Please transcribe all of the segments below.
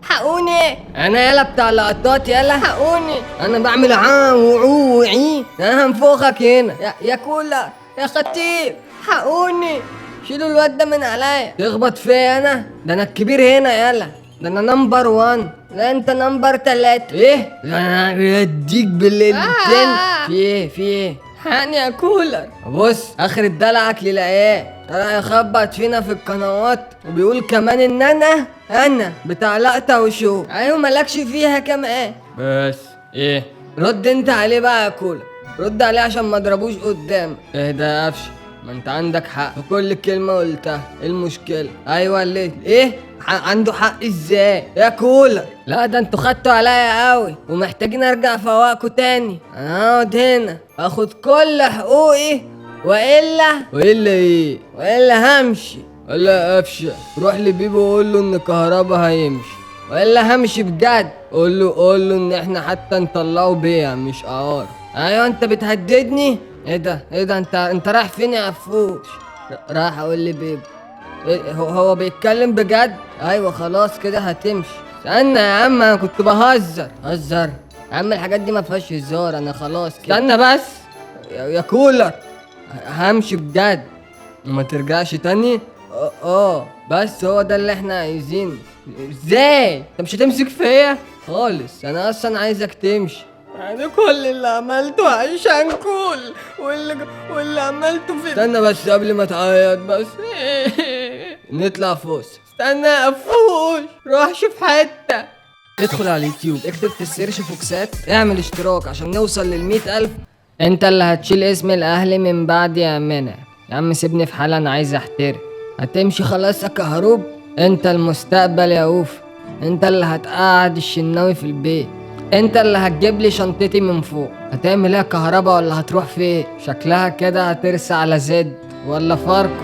حقوني. انا يلا بتاع لقطات يلا. حقوني. انا بعمل وعي. انا هنفخك هنا يا كولا يا خطيب. حقوني. شيلوا الواد ده من عليا. تخبط فيا انا؟ ده انا الكبير هنا يلا. ده انا نمبر 1. لا انت نمبر 3. ايه؟ ده انا هديك بالليلتين. في ايه؟ حقني يا كولر. بص اخر دلعك للايه طلع يخبط فينا في القنوات وبيقول كمان ان انا بتاع لقطة وشو. ايوه مالكش فيها كمان. بس ايه؟ رد انت عليه بقى يا كولا. رد عليه عشان ما اضربوش قدام. ايه ده يا قفش؟ ما انت عندك حق في كل كلمة قلتها. ايه المشكلة؟ ايوه ليه؟ ايه؟ عنده حق ازاي؟ يا كولا لا ده انتوا خدتوا عليا قوي ومحتاجين ارجع فواقكوا تاني. انا هقعد هنا اخد كل حقوقي والا ايه؟ والا همشي. ولا قفشه روح لبيبو وقول له ان كهربا هيمشي. والا همشي بجد. قول له ان احنا حتى نطلعه بيع مش قرار. ايوه انت بتهددني. ايه ده انت رايح فين يا عفوش؟ رايح اقول لبيبو. إيه هو بيتكلم بجد؟ ايوه خلاص كده هتمشي. استنى يا عم انا كنت بهزر. يا عم الحاجات دي ما فيهاش هزار. انا خلاص كده. استنى بس يا كولر. همشي بجد وما ترجعش تاني. بس هو ده اللي احنا عايزينه. ازاي انت مش هتمسك فيا خالص؟ انا اصلا عايزك تمشي. يعني كل اللي عملته عشان كول واللي عملته في استنى بس قبل ما تعيط بس. نطلع فوس. استنى يا فوش. روح شوف حتة. ادخل على اليوتيوب اكتب في السيرش فوكسات. اعمل اشتراك عشان نوصل لل100,000. انت اللي هتشيل اسم الاهلي من بعد يا منى. يا عم سيبني في حالي انا عايز احترم. هتمشي خلاص يا كهروب. انت المستقبل يا اوف. انت اللي هتقعد الشناوي في البيت. انت اللي هتجيب لي شنطتي من فوق. هتعمل ايه يا كهربا ولا هتروح فين؟ شكلها كده هترسى على زد ولا فاركو.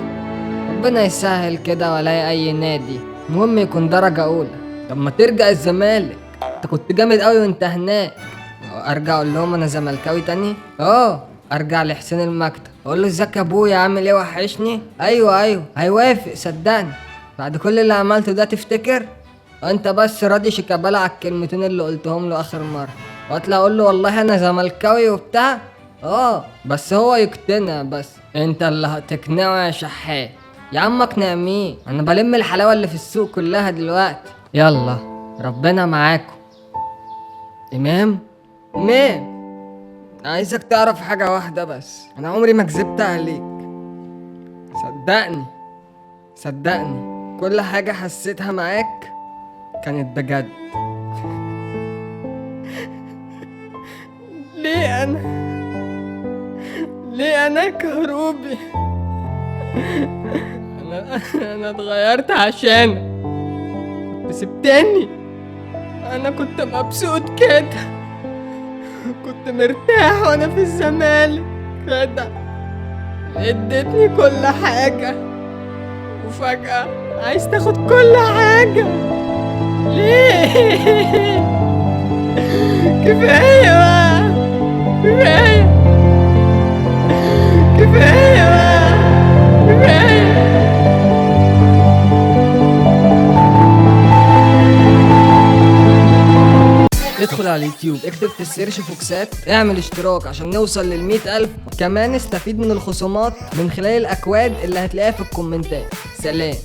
ربنا يسهل كده ولا اي نادي. المهم يكون درجة اولى. طب ما ترجع الزمالك. انت كنت جامد قوي وانت هناك. ارجع اقول لهم انا زملكاوي تاني. ارجع لحسين المكتب اقول له ازيك يا ابويا عامل ايه وحشني. ايوه هيوافق صدقني. بعد كل اللي عملته ده تفتكر؟ انت بس راضي شيكابالا على الكلمتين اللي قلتهم له اخر مره. واطلع اقول له والله انا زملكاوي وبتاع. بس هو يقتنع. بس انت اللي هتقنعه يا شحات. يا عم اقنع مين؟ انا بلم الحلاوه اللي في السوق كلها دلوقتي. يلا ربنا معاكم. امام عايزك تعرف حاجه واحده بس. انا عمري ما كذبت عليك. صدقني كل حاجه حسيتها معاك كانت بجد. ليه انا كهروبي؟ انا اتغيرت عشانك. كنت سبتني. انا كنت مبسوط كده. كنت مرتاح وانا في الزمالك كده. اديتني كل حاجة وفجأة عايز تاخد كل حاجة. ليه؟ كفاية بقى. كفاية بقى. ادخل على اليوتيوب اكتب في السيرش فوكسات. اعمل اشتراك عشان نوصل لل100,000. كمان استفيد من الخصومات من خلال الاكواد اللي هتلاقيها في الكومنتات. سلام.